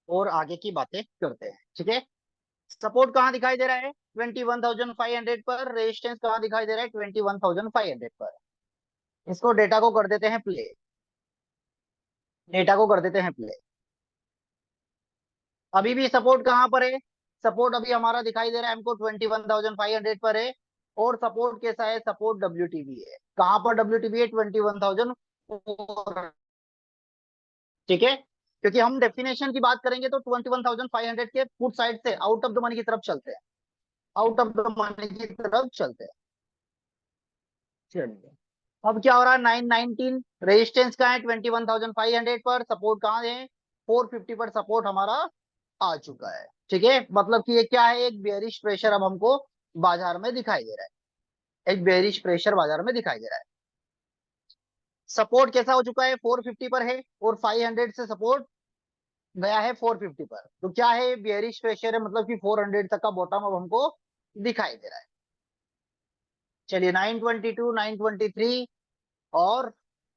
और आगे की बातें करते हैं, ठीक है। सपोर्ट कहाँ दिखाई दे रहा है? 21,500 पर। रेजिस्टेंस कहाँ दिखाई दे रहा है? 21,500 पर। इसको डेटा को कर देते हैं प्ले। डेटा को कर देते हैं प्ले। अभी भी सपोर्ट कहाँ पर है? सपोर्ट अभी हमारा दिखाई दे रहा है हमको 21,500 पर है। और सपोर्ट कैसा है? सपोर्ट WTB है। कहाँ पर WTB है? 21,000। ठीक है। क्योंकि हम डेफिनेशन की बात करेंगे तो 21,500 के फुट साइड से आउट ऑफ द मनी की तरफ चलते हैं। आउट ऑफ द मनी की तरफ चलते हैं। चलिए। अब क्या हो रहा है? 919। रेजिस्टेंस कहाँ है? 21,500 पर। सपोर्ट कहाँ है? 450 पर सपोर्ट हमारा आ चुका है। ठीक है, मतलब कि ये क्या है? एक बेयरिश प्रेशर अब हमको बाजार में दिखाई दे रहा है। एक बेयरिश प्रेशर बाजार में दिखाई दे रहा है। सपोर्ट कैसा हो चुका है? 450 पर है। और 500 से सपोर्ट गया है 450 पर। तो क्या है? बेयरिश प्रेशर है, मतलब कि 400 तक का बॉटम अब हमको दिखाई दे रहा है। चलिए, 922, 923। और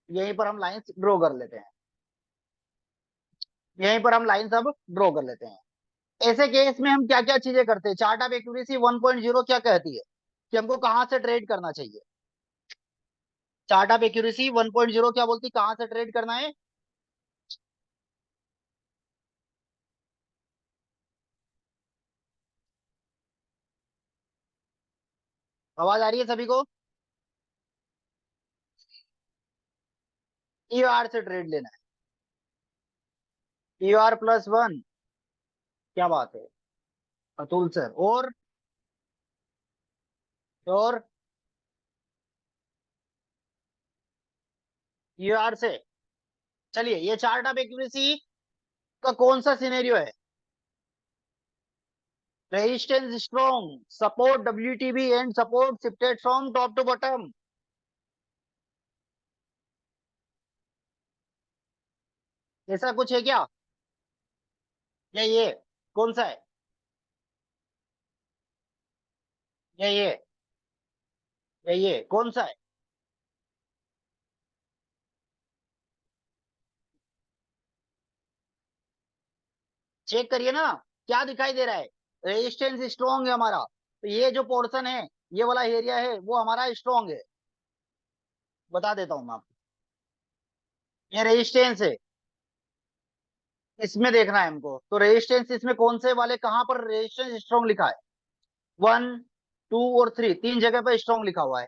यहीं पर हम लाइंस ड्रॉ कर लेते हैं। यहीं पर हम लाइंस अब ड्रॉ कर लेते हैं। ऐसे केस में हम क्या क्या चीजें करते हैं? चार्ट ऑफ एक्यूरेसी 1.0 क्या कहती है कि हमको कहाँ से ट्रेड करना चाहिए? चार्ट ऑफ एक्यूरेसी 1.0 क्या बोलती? कहाँ से ट्रेड करना है? आवाज आ रही है सभी को? ER से ट्रेड लेना है। ER+1। क्या बात है, अतुल सर। और ER से। चलिए, ये चार्ट ऑफ एक्यूरेसी का कौन सा सिनेरियो है? Resistance strong, support WTB and support shifted from top to bottom. ऐसा कुछ है क्या? ये कौन सा है? ये ये कौन सा है? चेक करिए ना। क्या दिखाई दे रहा है? रेजिस्टेंस स्ट्रॉन्ग है हमारा। तो ये जो पोर्शन है, ये वाला एरिया है, वो हमारा स्ट्रॉन्ग है। बता देता हूँ मैं आपको। ये रेजिस्टेंस है। इसमें देखना है हमको। तो रेजिस्टेंस इसमें कौन से वाले, कहां पर रेजिस्टेंस स्ट्रॉन्ग लिखा है? 1, 2 और 3, तीन जगह पर स्ट्रॉन्ग लिखा हुआ है।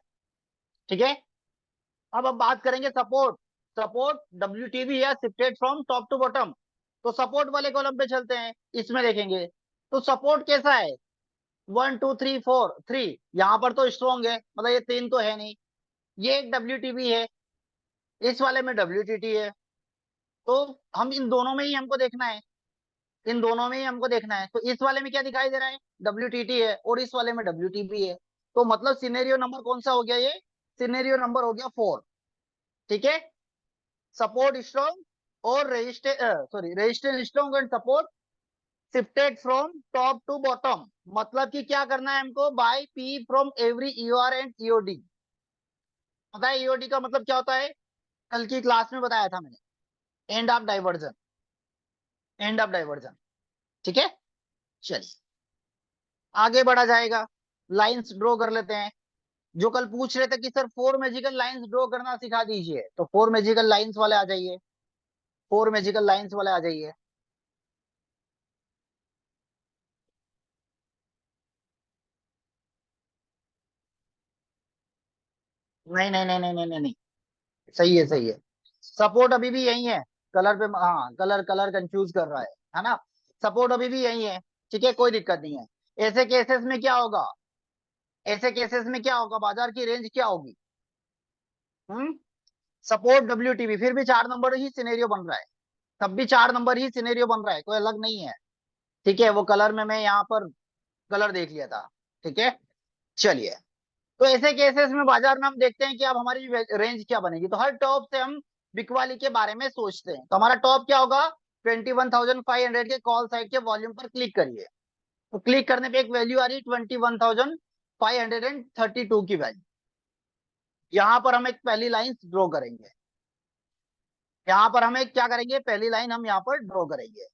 ठीक है। अब बात करेंगे सपोर्ट। सपोर्ट WTB या shifted from top to bottom. तो सपोर्ट वाले कॉलम पे चलते हैं, इसमें देखेंगे। तो सपोर्ट कैसा है? 1, 2, 3, 4, 3। यहाँ पर तो स्ट्रॉन्ग है, मतलब ये तीन तो है नहीं। ये एक WTB है। इस वाले में WTT है। तो हम इन दोनों में ही हमको देखना है। इन दोनों में ही हमको देखना है। तो इस वाले में क्या दिखाई दे रहा है? WTT है। और इस वाले में WTB है। तो मतलब सिनेरियो नंबर कौन सा हो गया ये? सिनेरियो नंबर हो गया 4। ठीक है। सपोर्ट स्ट्रॉन्ग और resistance strong and support shifted from top to bottom. मतलब कि क्या करना है हमको? Buy P from every ER and EOD। पता है EOD का मतलब क्या होता है? कल की क्लास में बताया था मैंने। End of diversion. End of diversion. ठीक है। चलिए, आगे बढ़ा जाएगा। लाइंस ड्रॉ कर लेते हैं। जो कल पूछ रहे थे कि सर 4 मैजिकल लाइंस ड्रॉ करना सिखा दीजिए, तो 4 मैजिकल लाइंस वाले आ जाइए। 4 मैजिकल लाइंस वाले आ जाइए। नहीं नहीं नहीं नहीं नहीं नहीं नहीं। सही है, सही है। सपोर्ट अभी भी यही है। कलर पे, हाँ, कलर कलर कंफ्यूज कर रहा है ना। सपोर्ट अभी भी यही है। ठीक है, कोई दिक्कत नहीं है। ऐसे केसेस में क्या होगा? ऐसे केसेस में क्या होगा? बाजार की रेंज क्या होगी? हम्म सपोर्ट WTB, फिर भी 4 नंबर ही सिनेरियो बन रहा है। तब भी 4 नंबर ही सिनेरियो बन रहा है, कोई अलग नहीं है। ठीक है, वो कलर में मैं यहाँ पर कलर देख लिया था। ठीक है। चलिए। तो ऐसे केसेस में बाजार में हम देखते हैं कि अब हमारी रेंज क्या बनेगी। तो हर टॉप से हम बिकवाली के बारे में सोचते हैं। तो हमारा टॉप क्या होगा? 21,500 के कॉल साइड के वॉल्यूम पर क्लिक करिए। तो क्लिक करने पे एक वैल्यू आ रही है 21,532 की वैल्यू। यहां पर हम एक पहली लाइन ड्रॉ करेंगे। यहां पर हम एक क्या करेंगे? पहली लाइन हम यहाँ पर ड्रॉ करेंगे।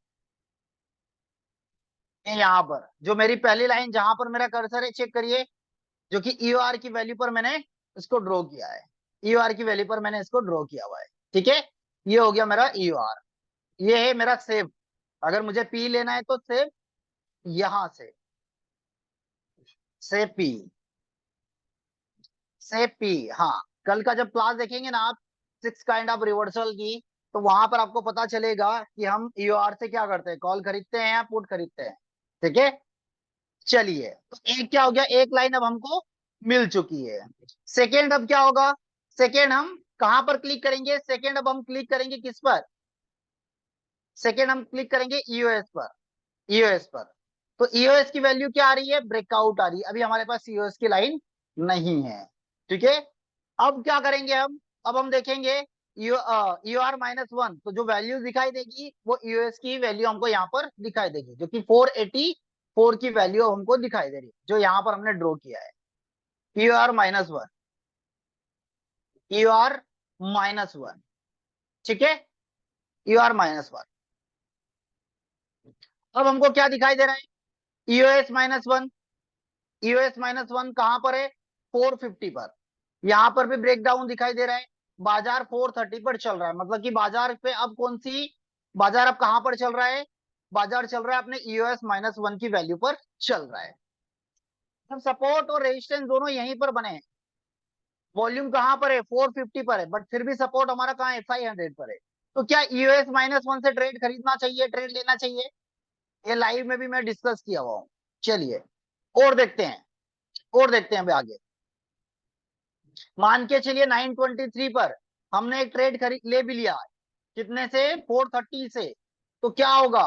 ये यहाँ पर जो मेरी पहली लाइन जहां पर मेरा कर्सर है, चेक करिए, जो कि ईओआर की वैल्यू पर मैंने इसको ड्रॉ किया है। ईओआर की वैल्यू पर मैंने इसको ड्रॉ किया हुआ है। ठीक है, ये हो गया मेरा ईओआर। ये है मेरा सेव। अगर मुझे पी लेना है तो सेव यहां से पी, से पी। हाँ, कल का जब क्लास देखेंगे ना आप, सिक्स काइंड ऑफ रिवर्सल की, तो वहां पर आपको पता चलेगा कि हम ईओआर से क्या करते हैं, कॉल खरीदते हैं या पुट खरीदते हैं। ठीक है, चलिए, तो एक क्या हो गया, एक लाइन अब हमको मिल चुकी है। सेकेंड अब क्या होगा, सेकेंड हम कहां पर क्लिक करेंगे, सेकेंड अब हम क्लिक करेंगे किस पर, सेकेंड हम क्लिक करेंगे ईओएस पर, ईओएस पर। तो ईओएस की वैल्यू क्या आ रही है, ब्रेकआउट आ रही है। अभी हमारे पास ईओएस की लाइन नहीं है। ठीक है, अब क्या करेंगे हम, अब हम देखेंगे ईओआर -1, तो जो वैल्यू दिखाई देगी वो ईओएस की वैल्यू हमको यहाँ पर दिखाई देगी, जो कि 484 की वैल्यू हमको दिखाई दे रही है, जो यहाँ पर हमने ड्रॉ किया है। ईओआर -1, ईओआर -1। ठीक है, ईओआर -1। अब हमको क्या दिखाई दे रहा है, ईओएस -1, ईओएस -1 कहां पर है, 450 पर। यहां पर भी ब्रेकडाउन दिखाई दे रहा है। बाजार 430 पर चल रहा है, मतलब कि बाजार पे अब कौन सी, बाजार अब कहां पर चल रहा है, बाजार चल रहा है अपने ईओएस -1 की वैल्यू पर चल रहा है। अब सपोर्ट और रेजिस्टेंस दोनों यहीं पर बने हैं। वॉल्यूम कहां पर है, 450 पर है, बट फिर भी सपोर्ट हमारा कहां है, 500 पर है। तो क्या ईओएस -1 से ट्रेड खरीदना चाहिए, ट्रेड लेना चाहिए, ये लाइव में भी मैं डिस्कस किया हुआ हूं। चलिए, और देखते हैं, और देखते हैं अभी आगे। मान के चलिए 923 पर हमने एक ट्रेड खरीद ले भी लिया, कितने से, 430 से। तो क्या होगा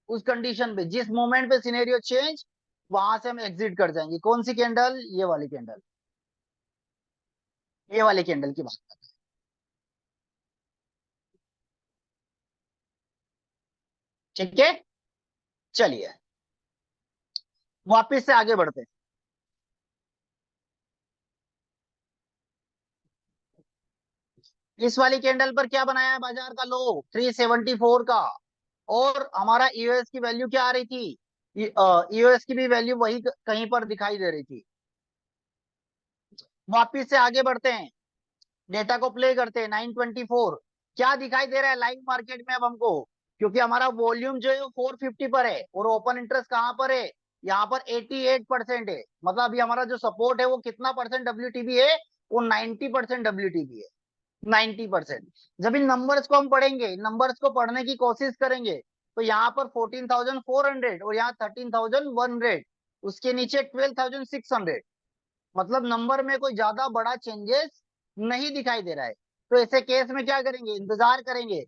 उस कंडीशन पे, जिस मोमेंट पे सिनेरियो चेंज, वहां से हम एग्जिट कर जाएंगे। कौन सी कैंडल, ये वाली कैंडल, ये वाली कैंडल की बात कर रहे हैं। ठीक है, चलिए वापिस से आगे बढ़ते हैं। इस वाली कैंडल पर क्या बनाया है बाजार का लो, 374 का। और हमारा ईओएस की वैल्यू क्या आ रही थी, ईओएस की भी वैल्यू वही कहीं पर दिखाई दे रही थी। वापिस से आगे बढ़ते हैं, डेटा को प्ले करते हैं। 924 क्या दिखाई दे रहा है लाइव मार्केट में अब हमको, क्योंकि हमारा वॉल्यूम जो है वो 450 पर है और ओपन इंटरेस्ट कहां पर है, यहाँ पर 88% है। मतलब अभी हमारा जो सपोर्ट है वो कितना परसेंट डब्ल्यूटीबी है, वो 90% डब्ल्यूटीबी है, 90%। जब इन नंबर्स को हम पढ़ेंगे, नंबर्स को पढ़ने की कोशिश करेंगे, तो यहाँ पर 14,400 और यहाँ 13,100, उसके नीचे 12,600। मतलब नंबर में कोई ज्यादा बड़ा चेंजेस नहीं दिखाई दे रहा है। तो ऐसे केस में क्या करेंगे, इंतजार करेंगे।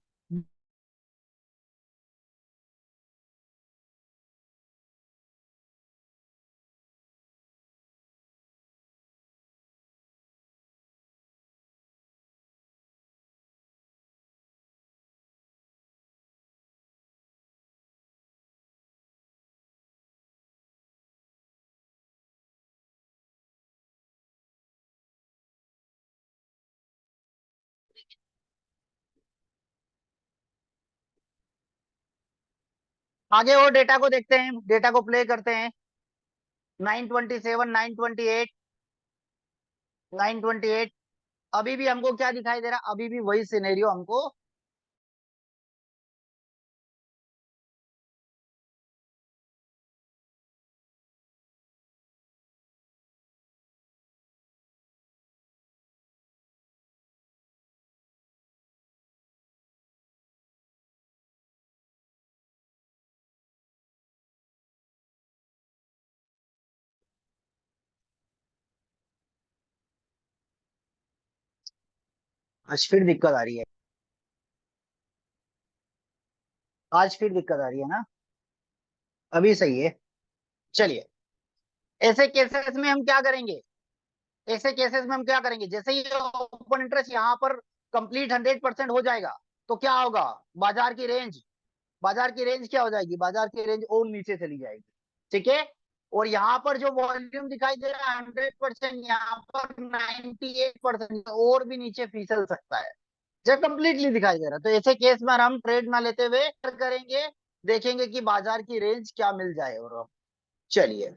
आगे और डेटा को देखते हैं, डेटा को प्ले करते हैं। 927, 928, 928, अभी भी हमको क्या दिखाई दे रहा है, अभी भी वही सिनेरियो हमको। आज फिर दिक्कत आ रही है, आज फिर दिक्कत आ रही है ना, अभी सही है। चलिए, ऐसे केसेस में हम क्या करेंगे, ऐसे केसेस में हम क्या करेंगे, जैसे ही ओपन इंटरेस्ट यहाँ पर कंप्लीट 100% हो जाएगा, तो क्या होगा, बाजार की रेंज, बाजार की रेंज क्या हो जाएगी, बाजार की रेंज और नीचे चली जाएगी। ठीक है, और यहाँ पर जो वॉल्यूम दिखाई दे रहा है 100%, यहाँ पर 98% और भी नीचे फिसल सकता है, जब कंप्लीटली दिखाई दे रहा है। तो ऐसे केस में हम ट्रेड ना लेते हुए क्या करेंगे, देखेंगे कि बाजार की रेंज क्या मिल जाए। और अब चलिए,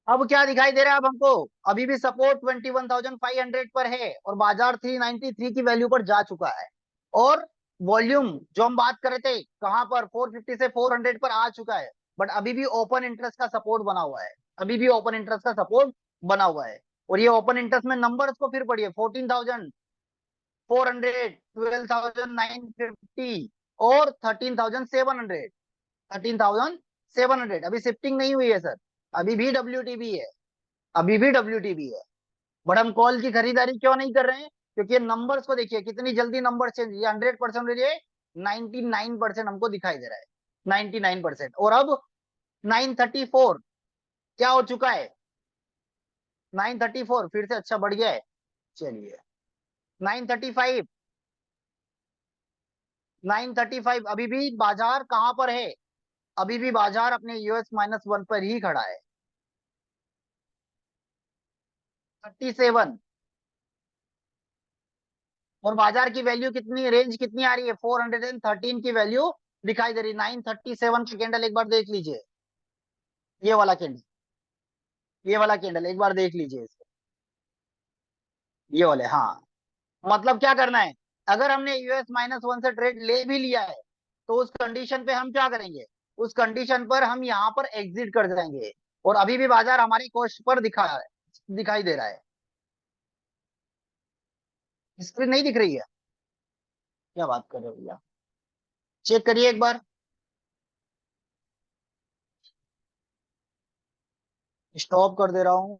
अब क्या दिखाई दे रहा है अब हमको? अभी भी सपोर्ट 21,500 पर है और बाजार 393 की वैल्यू पर जा चुका है। और वॉल्यूम जो हम बात कर रहे थे कहां पर, 450 से 400 पर आ चुका है। बट अभी भी ओपन इंटरेस्ट का सपोर्ट बना हुआ है, अभी भी ओपन इंटरेस्ट का सपोर्ट बना हुआ है। और ये ओपन इंटरेस्ट में नंबर्स को फिर पढ़िए, 14,400, 12,950 और 13,700। 13,700 अभी शिफ्टिंग नहीं हुई है सर, अभी भी WTB है, अभी भी WTB है। बट हम कॉल की खरीदारी क्यों नहीं कर रहे हैं? क्योंकि ये नंबर्स को देखिए कितनी जल्दी नंबर चेंज, ये 100% और ये 99% हमको दिखाई दे रहा है, 99%। और अब 934 क्या हो चुका है? 934 फिर से अच्छा बढ़ गया है। चलिए, 935, 935 अभी भी बाजार कहां पर है? अभी भी बाजार अपने US-1 पर ही खड़ा है। 37, और बाजार की वैल्यू कितनी, रेंज कितनी आ रही है? 413 की वैल्यू दिखाई दे रही है। 937 का कैंडल एक बार देख लीजिए, ये वाला कैंडल, ये वाला कैंडल एक बार देख लीजिए इसको, ये वाले, हाँ। मतलब क्या करना है, अगर हमने US-1 से ट्रेड ले भी लिया है तो उस कंडीशन पे हम क्या करेंगे? उस कंडीशन पर हम यहाँ पर एग्जिट कर जाएंगे। और अभी भी बाजार हमारी कॉस्ट पर दिखाई दे रहा है। स्क्रीन नहीं दिख रही है? क्या बात कर रहे हो भैया, चेक करिए एक बार। स्टॉप कर दे रहा हूँ।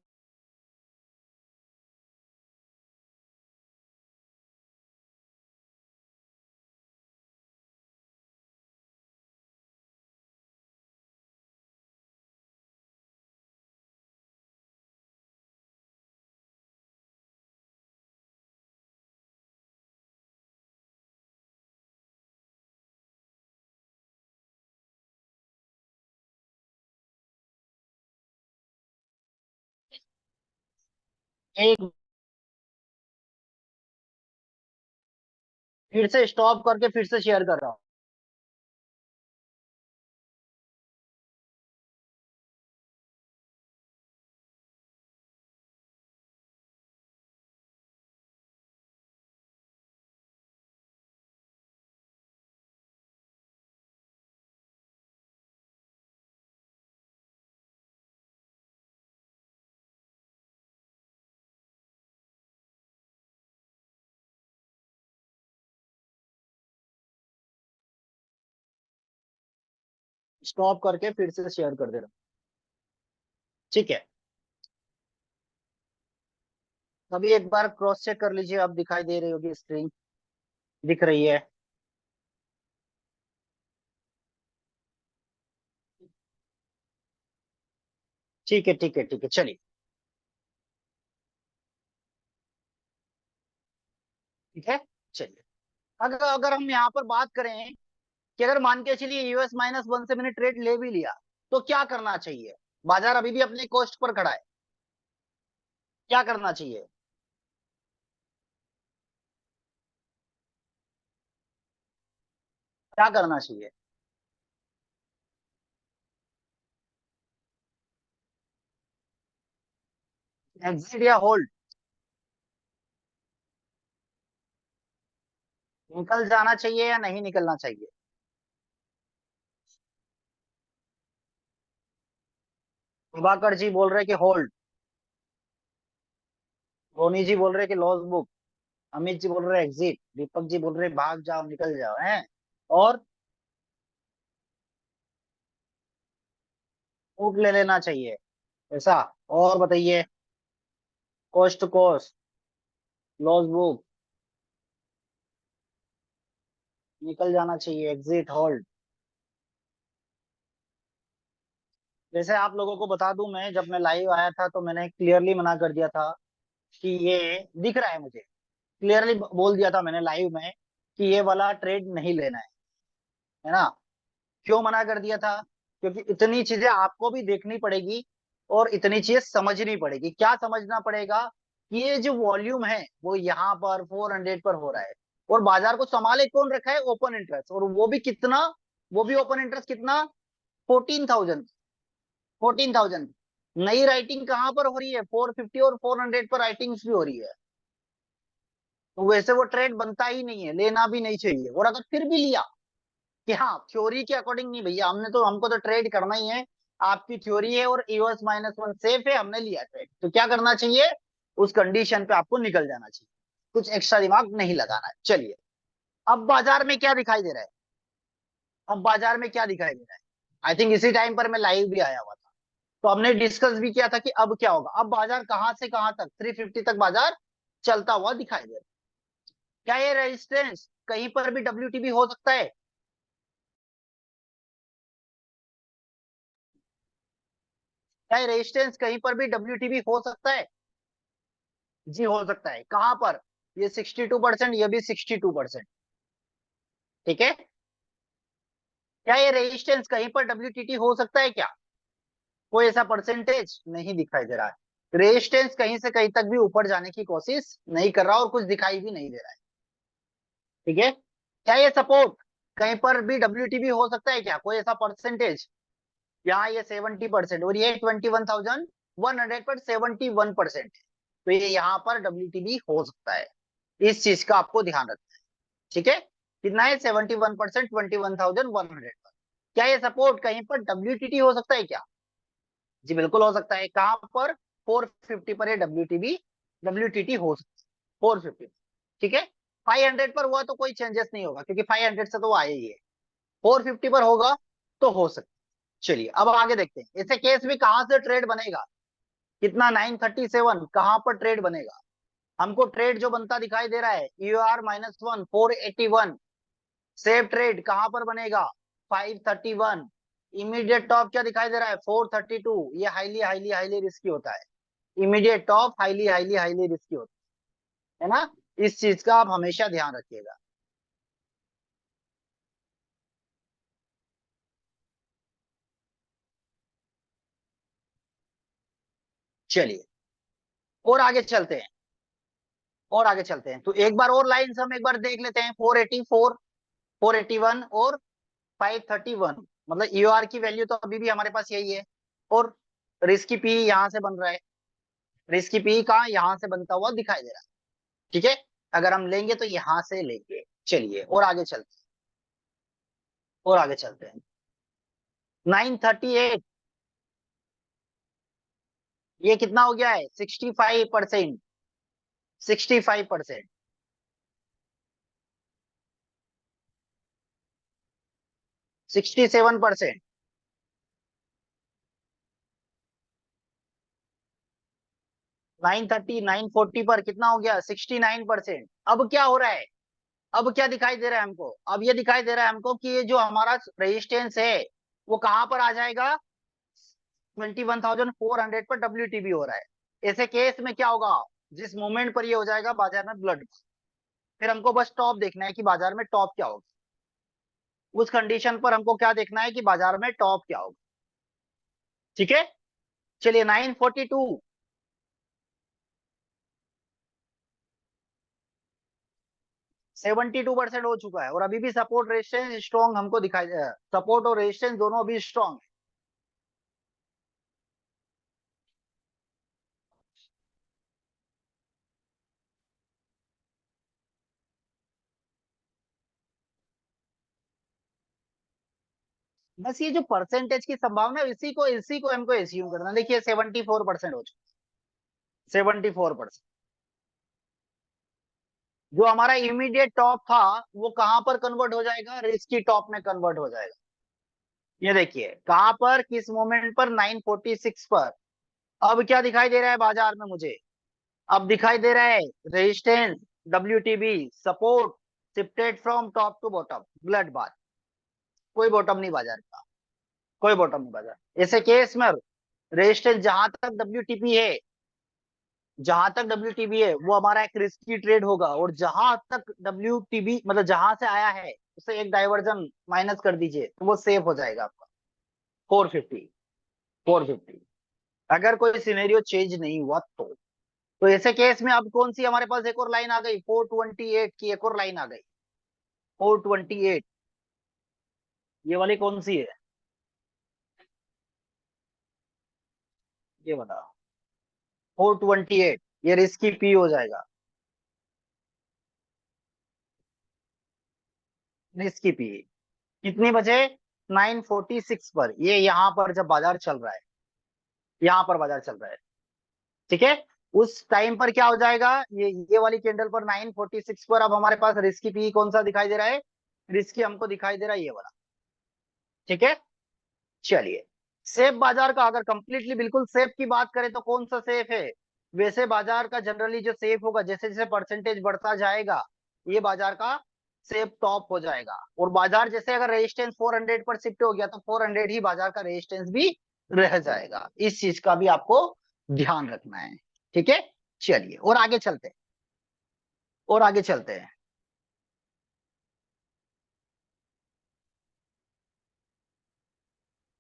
एक फिर से स्टॉप करके फिर से शेयर कर रहा हूँ। स्टॉप करके फिर से शेयर कर दे रहा हूँ। ठीक है, अभी एक बार क्रॉस चेक कर लीजिए, अब दिखाई दे रही होगी स्क्रीन, दिख रही है? ठीक है, ठीक है, ठीक है, चलिए। ठीक है, चलिए। अगर अगर हम यहाँ पर बात करें कि अगर मान के चलिए US-1 से मैंने ट्रेड ले भी लिया, तो क्या करना चाहिए? बाजार अभी भी अपने कॉस्ट पर खड़ा है, क्या करना चाहिए? क्या करना चाहिए? एग्जिट या होल्ड? निकल जाना चाहिए या नहीं निकलना चाहिए? प्रभाकर जी बोल रहे कि होल्ड, रोनी जी बोल रहे कि लॉस बुक, अमित जी बोल रहे एग्जिट, दीपक जी बोल रहे भाग जाओ निकल जाओ, हैं? और फूट ले लेना चाहिए, ऐसा? और बताइए, cost to cost, loss book, निकल जाना चाहिए, एग्जिट, होल्ड? जैसे आप लोगों को बता दूं, मैं जब मैं लाइव आया था तो मैंने क्लियरली मना कर दिया था कि ये दिख रहा है मुझे, क्लियरली बोल दिया था मैंने लाइव में कि ये वाला ट्रेड नहीं लेना है ना? क्यों मना कर दिया था? क्योंकि इतनी चीजें आपको भी देखनी पड़ेगी और इतनी चीजें समझनी पड़ेगी। क्या समझना पड़ेगा? कि ये जो वॉल्यूम है वो यहाँ पर 400 पर हो रहा है, और बाजार को संभाले कौन रखा है? ओपन इंटरेस्ट, और वो भी कितना? वो भी ओपन इंटरेस्ट कितना? 14,000। 14,000। नई राइटिंग कहां पर हो रही है? 450 और 400 पर राइटिंग्स भी हो रही है। तो वैसे वो ट्रेड बनता ही नहीं है, लेना भी नहीं चाहिए। और अगर फिर भी लिया कि हाँ थ्योरी के अकॉर्डिंग, नहीं भैया हमको तो ट्रेड करना ही है, आपकी थ्योरी है और EOS-1 सेफ है, हमने लिया ट्रेड, तो क्या करना चाहिए? उस कंडीशन पे आपको निकल जाना चाहिए, कुछ एक्स्ट्रा दिमाग नहीं लगाना है। चलिए, अब बाजार में क्या दिखाई दे रहा है? अब बाजार में क्या दिखाई दे रहा है? आई थिंक इसी टाइम पर मैं लाइव भी आया हुआ था, तो हमने डिस्कस भी किया था कि अब क्या होगा। अब बाजार कहां से कहां तक? 350 तक बाजार चलता हुआ दिखाई दे रहा है। क्या ये रेजिस्टेंस कहीं पर भी WTB हो सकता है? क्या ये रेजिस्टेंस कहीं पर भी WTB हो सकता है? जी हो सकता है। कहां पर? ये 62%, ये भी 62%। ठीक है। क्या ये रेजिस्टेंस कहीं पर WTT हो सकता है क्या? कोई ऐसा परसेंटेज नहीं दिखाई दे रहा है। रेजिस्टेंस कहीं से कहीं तक भी ऊपर जाने की कोशिश नहीं कर रहा और कुछ दिखाई भी नहीं दे रहा है। ठीक है। क्या ये सपोर्ट कहीं पर भी WTB हो सकता है क्या? कोई ऐसा परसेंटेज? यहाँ ये 70% और ये 21,100 पर 71%। तो ये यहाँ पर WTB हो सकता है। इस चीज का आपको ध्यान रखना है। ठीक है। कितना है? 71%, 21,100 पर। क्या ये सपोर्ट कहीं पर WTT हो सकता है क्या? जी बिल्कुल हो सकता है। कहां पर? 450 पर ये WTT हो सकता है। 450। ठीक है। 500 पर हुआ तो कोई चेंजेस नहीं होगा, क्योंकि 500 से तो वो आया ही है। 450 पर होगा तो हो सकता है। चलिए अब आगे देखते हैं, ऐसे केस में कहां से ट्रेड बनेगा? कितना? 937। कहां पर ट्रेड बनेगा? हमको ट्रेड जो बनता दिखाई दे रहा है EOR-1 481। सेफ ट्रेड कहां पर बनेगा? 531। इमीडिएट टॉप क्या दिखाई दे रहा है? 432। ये हाईली हाईली हाईली रिस्की होता है। Immediate top highly highly highly risky होता है ना? इस चीज का आप हमेशा ध्यान रखिएगा। चलिए और आगे चलते हैं। और आगे चलते हैं तो एक बार और लाइंस हम एक बार देख लेते हैं। 484, 481 और 531। मतलब EOR की वैल्यू तो अभी भी हमारे पास यही है। और रिस्की पी यहां से बन रहा है। रिस्की पी का यहां से बनता हुआ दिखाई दे रहा है। ठीक है। अगर हम लेंगे तो यहां से लेंगे। चलिए और आगे चलते हैं। और आगे चलते हैं। 938। ये कितना हो गया है? 65%। 65%। 67%। 930, 940 पर कितना हो गया? 69%। अब क्या हो रहा है? अब क्या दिखाई दे रहा है हमको? अब ये दिखाई दे रहा है हमको कि ये जो हमारा रेजिस्टेंस है वो कहां पर आ जाएगा? 21,400 पर WTB हो रहा है। ऐसे केस में क्या होगा? जिस मोमेंट पर ये हो जाएगा बाजार में ब्लड, फिर हमको बस टॉप देखना है कि बाजार में टॉप क्या होगा। उस कंडीशन पर हमको क्या देखना है कि बाजार में टॉप क्या होगा। ठीक है। चलिए 942। 72% हो चुका है और अभी भी सपोर्ट रेजिस्टेंस स्ट्रॉन्ग हमको दिखाई दे रहा है। सपोर्ट और रेजिस्टेंस दोनों अभी स्ट्रॉन्ग है। बस ये जो परसेंटेज की संभावना है, इसी को हमको एज्यूम करना है। देखिए 74% हो चुका है। 74%। जो हमारा इमीडिएट टॉप था वो कहां पर कन्वर्ट हो जाएगा? रिस्की टॉप में कन्वर्ट हो जाएगा। ये देखिए कहां पर, किस मोमेंट पर? 946 पर। अब क्या दिखाई दे रहा है बाजार में मुझे? अब दिखाई दे रहा है resistance, WTB, support, shifted from top to bottom, blood bar. कोई बॉटम नहीं बाजार का। कोई बॉटम नहीं बाजार। ऐसे केस में रेजिस्टेंस जहां तक WTP है, जहां तक WTB है वो हमारा एक रिस्की ट्रेड होगा। और जहां तक WTB मतलब जहां से आया है उसे एक डाइवर्जन माइनस कर दीजिए तो वो सेफ हो जाएगा आपका। 450। 450 अगर कोई सिनेरियो चेंज नहीं हुआ तो। तो ऐसे केस में अब कौन सी हमारे पास एक और लाइन आ गई, 428 की एक और लाइन आ गई, 428। ये वाली कौन सी है, ये बता। 428, ये रिस्की पी हो जाएगा, रिस्की पी। कितनी बजे, 9:46 पर, ये यहाँ पर जब बाजार चल रहा है, यहाँ पर बाजार चल रहा है, ठीक है। उस टाइम पर क्या हो जाएगा, ये वाली कैंडल पर 9:46 पर अब हमारे पास रिस्की पी कौन सा दिखाई दे रहा है, रिस्की हमको दिखाई दे रहा है ये वाला, ठीक है। चलिए, सेफ बाजार का अगर कंप्लीटली बिल्कुल सेफ की बात करें तो कौन सा सेफ है, वैसे बाजार का जनरली जो सेफ होगा, जैसे जैसे परसेंटेज बढ़ता जाएगा, ये बाजार का सेफ टॉप हो जाएगा। और बाजार जैसे अगर रेजिस्टेंस 400 पर शिफ्ट हो गया तो 400 ही बाजार का रेजिस्टेंस भी रह जाएगा, इस चीज का भी आपको ध्यान रखना है, ठीक है। चलिए और आगे चलते हैं, और आगे चलते हैं।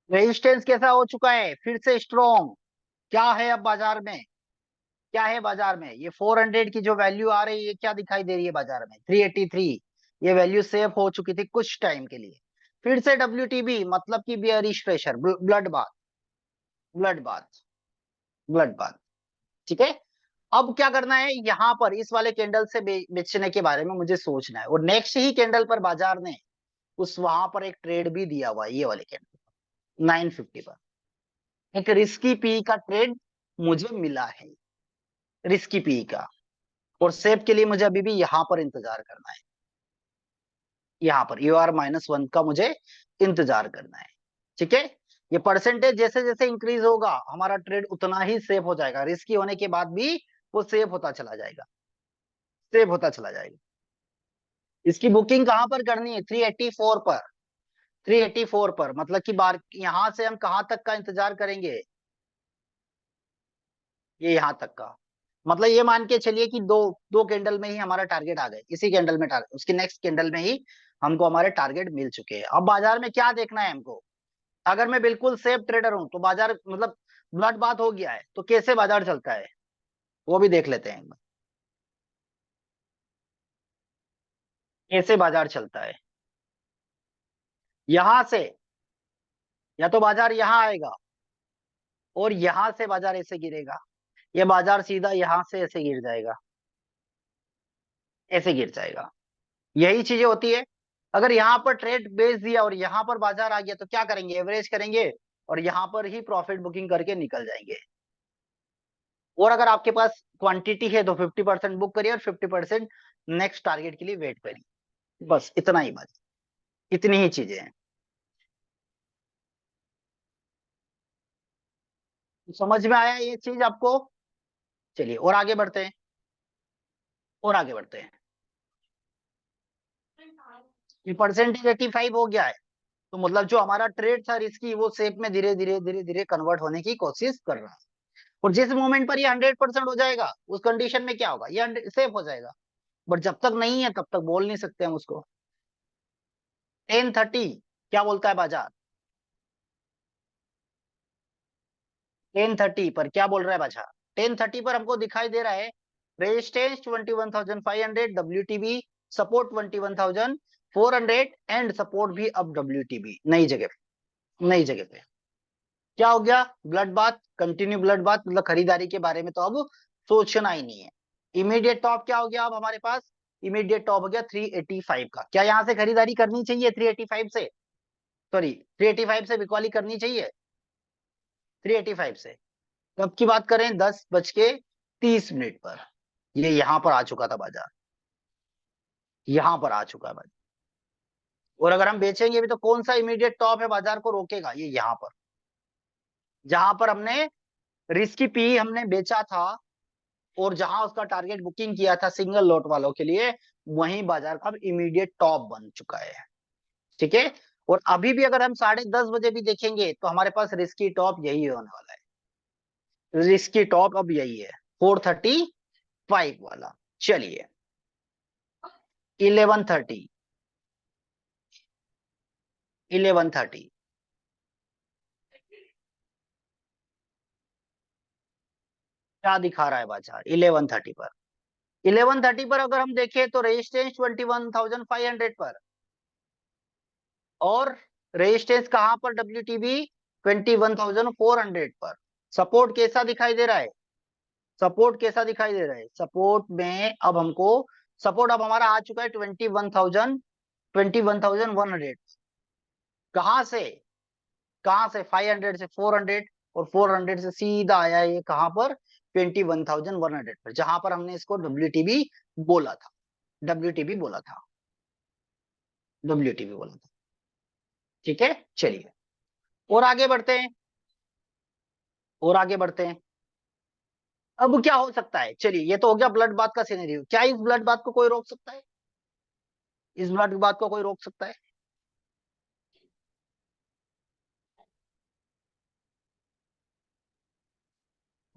रेजिस्टेंस कैसा हो चुका है, फिर से स्ट्रॉन्ग। क्या है अब बाजार में, क्या है बाजार में, ये 400 की जो वैल्यू आ रही है, क्या दिखाई दे रही है बाजार में, 383। ये वैल्यू सेफ हो चुकी थी कुछ टाइम के लिए। फिर से डब्ल्यूटीबी मतलब कि bearish pressure, blood bath, blood bath, blood bath, ठीक है। अब क्या करना है, यहाँ पर इस वाले कैंडल से बेचने के बारे में मुझे सोचना है, और नेक्स्ट ही कैंडल पर बाजार ने उस वहां पर एक ट्रेड भी दिया हुआ है, ये वाले कैंडल 950 पर एक रिस्की पी का ट्रेड मुझे मिला है, रिस्की पी का। और सेफ के लिए मुझे अभी भी यहां पर इंतजार करना है, यहाँ पर UR-1 का मुझे इंतजार करना है, ठीक है। ये परसेंटेज जैसे जैसे इंक्रीज होगा हमारा ट्रेड उतना ही सेफ हो जाएगा, रिस्की होने के बाद भी वो सेफ होता चला जाएगा, सेफ होता चला जाएगा। इसकी बुकिंग कहां पर करनी है, 384 पर, 384 पर, मतलब कि बार यहां से हम कहां तक का इंतजार करेंगे, ये यहां तक का। मतलब ये मान के चलिए कि दो दो कैंडल में ही हमारा टारगेट आ गए, इसी कैंडल में टारगेट, उसकी नेक्स्ट कैंडल में ही हमको हमारे टारगेट मिल चुके हैं। अब बाजार में क्या देखना है हमको, अगर मैं बिल्कुल सेफ ट्रेडर हूं तो बाजार मतलब ब्लड बात हो गया है तो कैसे बाजार चलता है वो भी देख लेते हैं एक बार। कैसे बाजार चलता है, यहां से या तो बाजार यहां आएगा और यहां से बाजार ऐसे गिरेगा, ये बाजार सीधा यहां से ऐसे गिर जाएगा, ऐसे गिर जाएगा। यही चीजें होती है। अगर यहाँ पर ट्रेड बेच दिया और यहाँ पर बाजार आ गया तो क्या करेंगे, एवरेज करेंगे और यहाँ पर ही प्रॉफिट बुकिंग करके निकल जाएंगे। और अगर आपके पास क्वांटिटी है तो 50% बुक करिए और 50% नेक्स्ट टारगेट के लिए वेट करिए, बस इतना ही बात, इतनी ही चीजें हैं। समझ में आया ये चीज आपको। चलिए और आगे बढ़ते हैं, और आगे बढ़ते हैं। ये परसेंटेज 85 हो गया है, तो मतलब जो हमारा ट्रेड था रिस्की वो सेफ में धीरे धीरे धीरे धीरे कन्वर्ट होने की कोशिश कर रहा है। और जिस मोमेंट पर ये 100% हो जाएगा उस कंडीशन में क्या होगा, ये सेफ हो जाएगा। बट जब तक नहीं है तब तक बोल नहीं सकते हम उसको। 10:30 क्या बोलता है बाजार, 10:30 पर क्या बोल रहा है बाजार, 10:30 पर हमको दिखाई दे रहा है resistance 21,500, WTB support 21,400 and support भी अब WTB नई जगह पे, नई जगह पे। क्या हो गया, blood bath, continue blood bath, मतलब खरीदारी के बारे में तो अब सोचना ही नहीं है। इमीडिएट टॉप क्या हो गया अब हमारे पास, इमीडिएट टॉप हो गया 385 का। क्या यहाँ से खरीदारी करनी चाहिए 385 से, सॉरी 385 से बिकवाली करनी चाहिए, 385 से। कब की बात करें, 10:30 पर ये यहाँ पर आ चुका था बाजार, यहाँ पर आ चुका है बाजार। और अगर हम बेचेंगे भी तो कौन सा इमीडिएट टॉप है बाजार को रोकेगा, ये यहाँ पर, जहां पर हमने रिस्की पी हमने बेचा था और जहां उसका टारगेट बुकिंग किया था सिंगल लॉट वालों के लिए, वहीं बाजार का अब इमीडिएट टॉप बन चुका है, ठीक है। और अभी भी अगर हम 10:30 बजे भी देखेंगे तो हमारे पास रिस्की टॉप यही होने वाला है, रिस्की टॉप अब यही है, 435 वाला। चलिए 11:30, 11:30, क्या दिखा रहा है बाजार 1130 पर? 1130 पर अगर हम देखें तो रेजिस्टेंस 21,500 पर, और रेजिस्टेंस कहां पर? WTB 21,400 पर। सपोर्ट कैसा दिखाई दे रहा है? सपोर्ट कैसा दिखाई दे रहा है? सपोर्ट में अब हमको, सपोर्ट अब हमारा आ चुका है 21,100। कहां से? कहां से? 500 से 400, और 400 से सीधा आया है ये कहां पर? 21,100 पर, जहां पर हमने इसको WTB बोला था। WTB बोला था। WTB बोला था। ठीक है, चलिए और आगे बढ़ते हैं। और आगे बढ़ते हैं। अब क्या हो सकता है? चलिए, ये तो हो गया ब्लड बाथ का सिनेरियो। क्या इस ब्लड बाथ को कोई रोक सकता है? इस ब्लड बाथ को कोई रोक सकता है?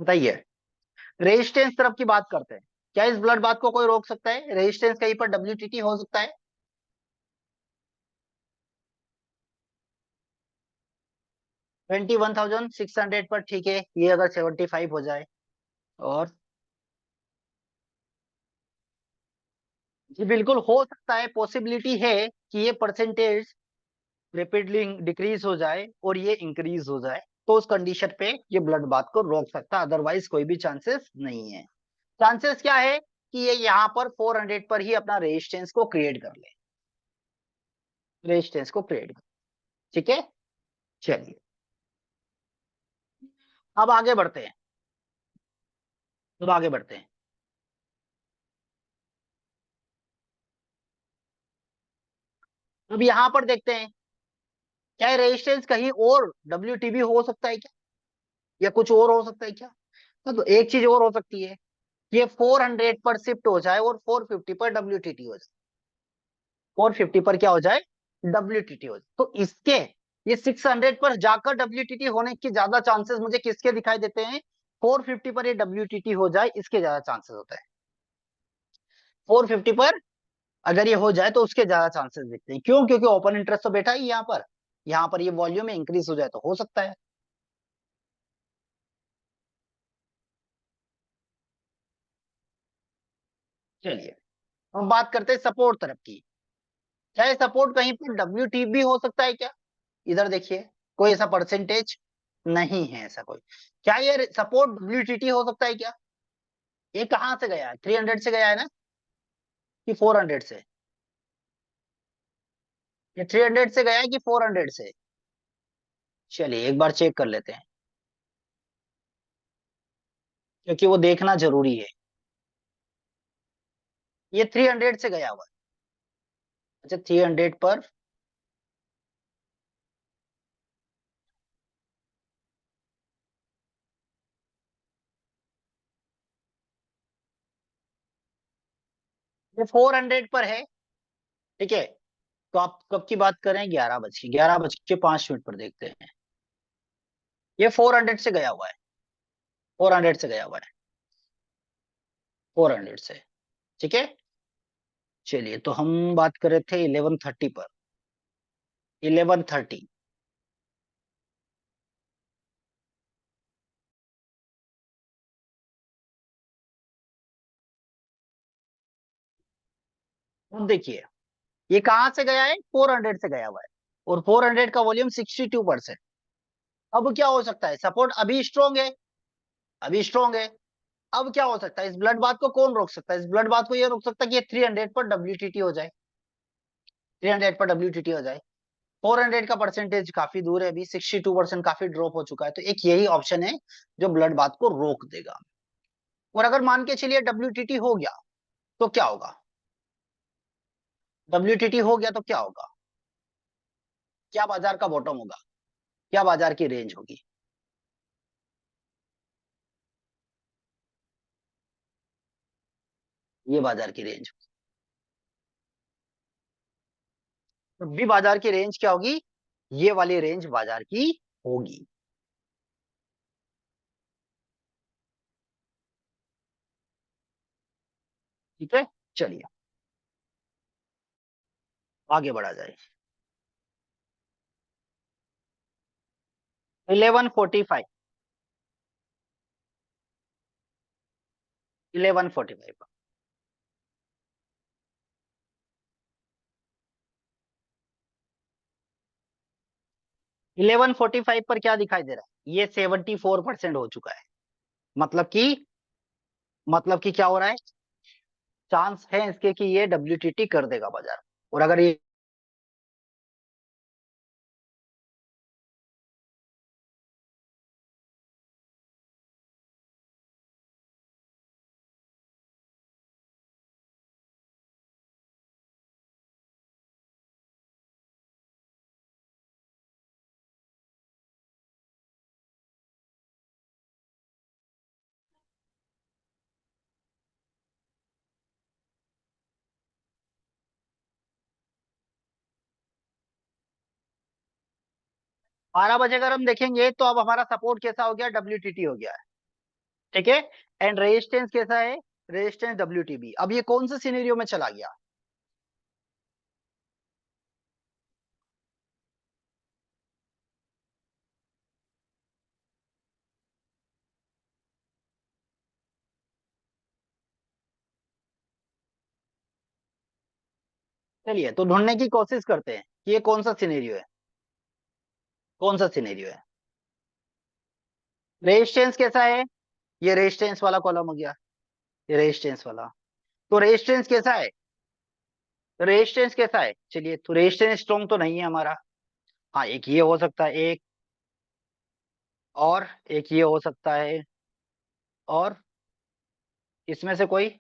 बताइए। रेजिस्टेंस तरफ की बात करते हैं। क्या इस ब्लड बाथ को कोई रोक सकता है? रेजिस्टेंस कहीं पर WTT हो सकता है? 21,600 पर, ठीक है, ये अगर 75 हो जाए, और ये बिल्कुल हो सकता है, पॉसिबिलिटी है कि ये परसेंटेज रेपिडली डिक्रीज हो जाए और ये इंक्रीज हो जाए, तो उस कंडीशन पे ये ब्लड बाथ को रोक सकता है, अदरवाइज कोई भी चांसेस नहीं है। चांसेस क्या है? कि ये यहाँ पर 400 पर ही अपना रेजिस्टेंस को क्रिएट कर ले। रेजिस्टेंस को क्रिएट कर। ठीक है, चलिए अब आगे बढ़ते हैं। अब आगे बढ़ते हैं। अब यहाँ पर देखते हैं, क्या रेजिस्टेंस कहीं और WTB हो सकता है क्या? या कुछ और हो सकता है क्या? तो एक चीज और हो सकती है, ये 400 पर शिफ्ट हो जाए और 450 पर WTT हो जाए। 450 पर क्या हो जाए? WTT हो जाए। तो इसके, ये 600 पर जाकर WTT होने के ज्यादा चांसेस मुझे किसके दिखाई देते हैं? 450 पर ये WTT हो जाए, इसके ज्यादा चांसेस होते हैं। 450 पर अगर ये हो जाए तो उसके ज्यादा चांसेस दिखते हैं। क्यों? क्योंकि ओपन इंटरेस्ट तो बैठा ही यहाँ पर। यहाँ पर ये वॉल्यूम में इंक्रीज हो जाए तो हो सकता है। चलिए, हम बात करते हैं सपोर्ट तरफ की। क्या ये सपोर्ट कहीं पर WTB हो सकता है क्या? इधर देखिए, कोई ऐसा परसेंटेज नहीं है ऐसा कोई। क्या ये सपोर्ट WTT हो सकता है क्या? ये कहां से गया है? 300 से गया है ना, कि 400 से? ये 300 से गया है कि 400 से? चलिए एक बार चेक कर लेते हैं, क्योंकि वो देखना जरूरी है। ये 300 से गया हुआ है। अच्छा, 300 पर। ये 400 पर है। ठीक है, तो आप कब की बात कर रहे हैं? 11 बज के 5 मिनट पर देखते हैं। ये 400 से गया हुआ है। 400 से गया हुआ है। 400 से। ठीक है, चलिए तो हम बात कर रहे थे 1130 पर। 1130। अब देखिए, ये कहां से गया है? 400 से गया हुआ है, और 400 का वॉल्यूम 62%। अब क्या हो सकता है? सपोर्ट अभी स्ट्रॉन्ग है। अभी स्ट्रॉन्ग है। अब क्या हो सकता है? इस ब्लड बाथ को कौन रोक सकता है? इस ब्लड बाथ को ये रोक सकता है कि ये 300 पर WTT हो जाए। 300 पर WTT हो जाए। 400 का परसेंटेज काफी दूर है, अभी 62% काफी ड्रॉप हो चुका है, तो एक यही ऑप्शन है जो ब्लड बाथ को रोक देगा। और अगर मान के चलिए WTT हो गया, तो क्या होगा? WTT हो गया तो क्या होगा? क्या बाजार का बॉटम होगा? क्या बाजार की रेंज होगी? ये बाजार की रेंज। तो भी बाजार की रेंज क्या होगी? ये वाली रेंज बाजार की होगी। ठीक है, चलिए आगे बढ़ा जाए। 1145। 11:45 पर। 11:45 पर क्या दिखाई दे रहा है, ये 74% हो चुका है। मतलब कि क्या हो रहा है, चांस है इसके कि ये डब्ल्यूटीटी कर देगा बाजार। और अगर ये 12 बजे अगर हम देखेंगे तो अब हमारा सपोर्ट कैसा हो गया, डब्ल्यूटीटी हो गया है। ठीक है। एंड रेजिस्टेंस कैसा है, रेजिस्टेंस डब्ल्यूटीबी। अब ये कौन से सिनेरियो में चला गया, चलिए तो ढूंढने की कोशिश करते हैं कि ये कौन सा सिनेरियो है, कौन सा सिनेरियो है। रेजिस्टेंस कैसा है, ये रेजिस्टेंस वाला कॉलम हो गया, ये रेजिस्टेंस वाला। तो रेजिस्टेंस कैसा है, रेजिस्टेंस कैसा है, चलिए तो रेजिस्टेंस स्ट्रॉन्ग तो नहीं है हमारा। हाँ एक ये हो सकता है, एक और एक ये हो सकता है, और इसमें से कोई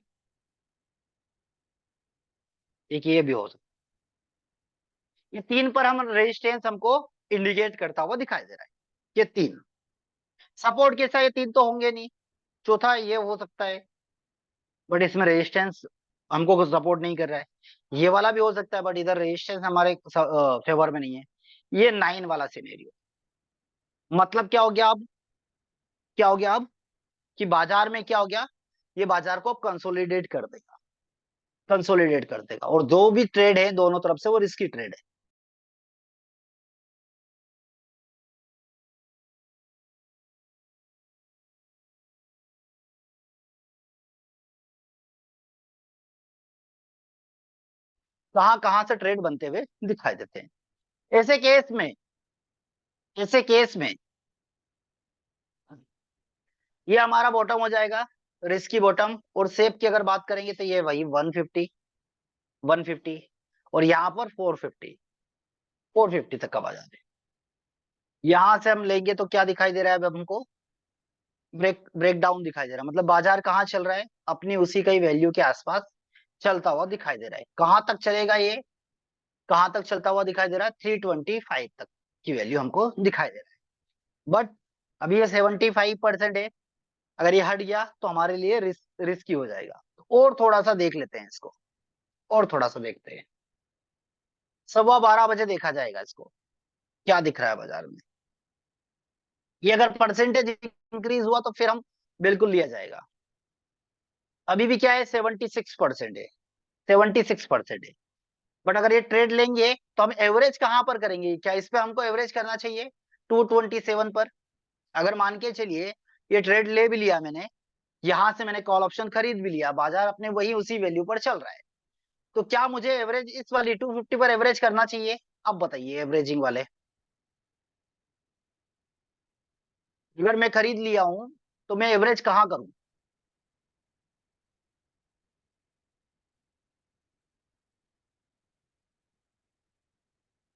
एक ये भी हो सकता है। ये तीन पर हम रेजिस्टेंस हमको इंडिकेट करता हुआ दिखाई दे रहा है, ये तीन। सपोर्ट कैसा है, ये तीन तो होंगे नहीं। चौथा ये हो सकता है, बट इसमें रेजिस्टेंस हमको सपोर्ट नहीं कर रहा है। ये वाला भी हो सकता है, बट इधर रेजिस्टेंस हमारे फेवर में नहीं है। ये 9 वाला सिनेरियो। मतलब क्या हो गया अब, क्या हो गया अब, कि बाजार में क्या हो गया, ये बाजार को अब कंसोलिडेट कर देगा, कंसोलिडेट कर देगा। और जो भी ट्रेड है दोनों तरफ से वो रिस्की ट्रेड है। कहाँ कहाँ से ट्रेड बनते हुए दिखाई देते हैं। ऐसे केस में, ऐसे केस में ये हमारा बॉटम हो जाएगा, रिस्की बॉटम। और सेफ की अगर बात करेंगे तो ये वही 150, 150, और यहाँ पर 450, 450 तक का बाजार है। यहां से हम लेंगे तो क्या दिखाई दे रहा है अब हमको, ब्रेक डाउन दिखाई दे रहा है। मतलब बाजार कहाँ चल रहा है, अपनी उसी का ही वैल्यू के आसपास चलता हुआ दिखाई दे रहा है। कहां तक चलेगा ये, कहां तक चलता हुआ दिखाई दे रहा है, 325 तक की वैल्यू हमको दिखाई दे रहा है। बट अभी ये 75% है, अगर ये हट गया तो हमारे लिए रिस्की हो जाएगा। और थोड़ा सा देख लेते हैं इसको, और थोड़ा सा देखते हैं। 12:15 बजे देखा जाएगा इसको, क्या दिख रहा है बाजार में। ये अगर परसेंटेज इंक्रीज हुआ तो फिर हम बिल्कुल लिया जाएगा। अभी भी क्या है, 76% है, 76% है। बट अगर ये ट्रेड लेंगे तो हम एवरेज कहां पर करेंगे, क्या इस पे हमको एवरेज करना चाहिए 227 पर। अगर मान के चलिए ये ट्रेड ले भी लिया मैंने, यहां से मैंने कॉल ऑप्शन खरीद भी लिया, बाजार अपने वही उसी वैल्यू पर चल रहा है, तो क्या मुझे एवरेज इस वाली 250 पर एवरेज करना चाहिए। अब बताइए एवरेजिंग वाले, अगर मैं खरीद लिया हूं तो मैं एवरेज कहाँ करूं।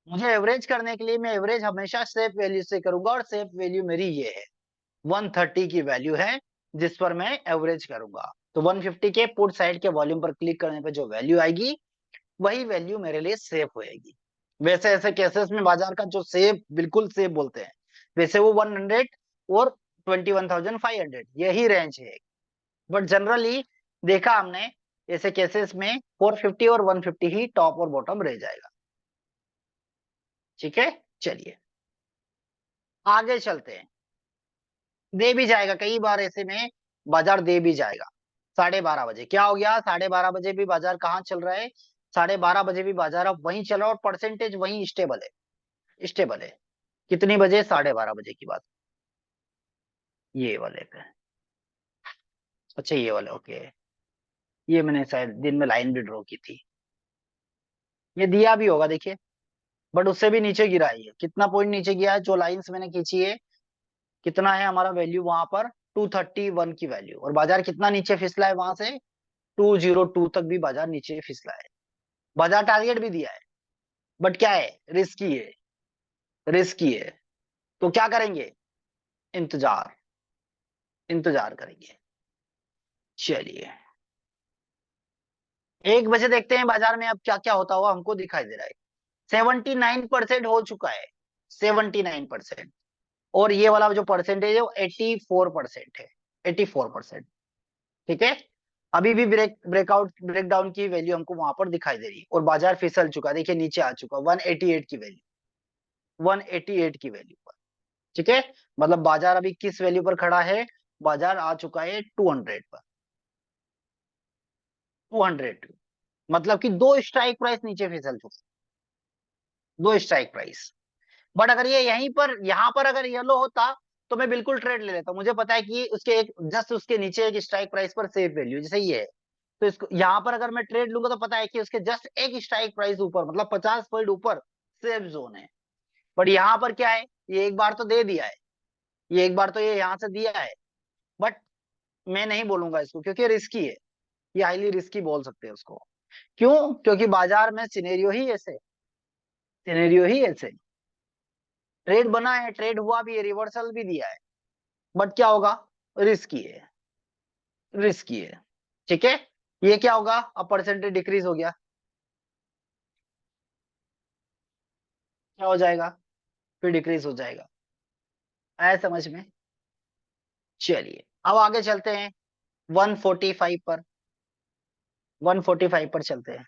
मुझे एवरेज करने के लिए मैं एवरेज हमेशा सेफ वैल्यू से करूंगा, और सेफ वैल्यू मेरी ये है, 130 की वैल्यू है जिस पर मैं एवरेज करूंगा। तो 150 के पुट साइड के वॉल्यूम पर क्लिक करने पर जो वैल्यू आएगी वही वैल्यू मेरे लिए सेफ होएगी। वैसे ऐसे केसेस में बाजार का जो सेफ, बिल्कुल सेफ बोलते हैं, वैसे वो 100 और 21,500 यही रेंज है। बट जनरली देखा हमने, ऐसे केसेस में 450 और 150 ही टॉप और बॉटम रह जाएगा। ठीक है, चलिए आगे चलते हैं। दे भी जाएगा कई बार, ऐसे में बाजार दे भी जाएगा। 12:30 बजे क्या हो गया, 12:30 बजे भी बाजार कहाँ चल रहा है, 12:30 बजे भी बाजार अब वहीं चल रहा है, और परसेंटेज वहीं स्टेबल है, स्टेबल है। कितनी बजे, 12:30 बजे की बात, ये वाले पे अच्छा ये वाला, ओके। ये मैंने शायद दिन में लाइन भी ड्रॉ की थी। ये दिया भी होगा देखिए, बट उससे भी नीचे गिरा है। ये कितना पॉइंट नीचे गया है, जो लाइंस मैंने खींची है, कितना है हमारा वैल्यू वहां पर, 231 की वैल्यू, और बाजार कितना नीचे फिसला है वहां से, 202 तक भी बाजार नीचे फिसला है। बाजार टारगेट भी दिया है, बट क्या है, रिस्की है, रिस्की है। तो क्या करेंगे, इंतजार, इंतजार करेंगे। चलिए 1 बजे देखते हैं बाजार में अब क्या क्या होता हुआ हमको दिखाई दे रहा है। 79% हो चुका है, 79%। और ये वाला जो परसेंटेज है वो 84% है, 84%। ठीक है। अभी भी ब्रेकआउट की वैल्यू हमको वहां पर दिखाई दे रही है, और बाजार फिसल चुका, देखिए नीचे आ चुका 188 की वैल्यू, 188 की वैल्यू पर। ठीक है। मतलब बाजार अभी किस वैल्यू पर खड़ा है, बाजार आ चुका है 200 पर, 200। मतलब कि दो स्ट्राइक प्राइस नीचे फिसल चुका, दो स्ट्राइक प्राइस। बट अगर ये यहीं पर, यहां पर अगर येलो होता, तो मैं बिल्कुल ट्रेड ले लेता। मुझे पता है कि उसके एक जस्ट उसके नीचे एक स्ट्राइक प्राइस पर सेफ वैल्यू, जैसे ये है। तो इसको यहां पर अगर मैं ट्रेड लूंगा, तो पता है कि उसके जस्ट एक स्ट्राइक प्राइस ऊपर, मतलब 50 पॉइंट ऊपर सेफ जोन है। बट यहाँ पर क्या है, ये एक बार तो दे दिया है, ये एक बार तो ये यहाँ से दिया है। बट मैं नहीं बोलूंगा इसको, क्योंकि रिस्की है, ये हाईली रिस्की बोल सकते हैं उसको। क्यों, क्योंकि बाजार में सिनेरियो ही ऐसे, सिनेरियो ही ऐसे। ट्रेड बना है, ट्रेड हुआ भी है, रिवर्सल भी दिया है, बट क्या होगा, रिस्की है, रिस्की है। ठीक है। ये क्या होगा, अब परसेंटेज डिक्रीज हो गया, क्या हो जाएगा, फिर डिक्रीज हो जाएगा। आया समझ में। चलिए अब आगे चलते हैं 145 पर, 145 पर चलते हैं।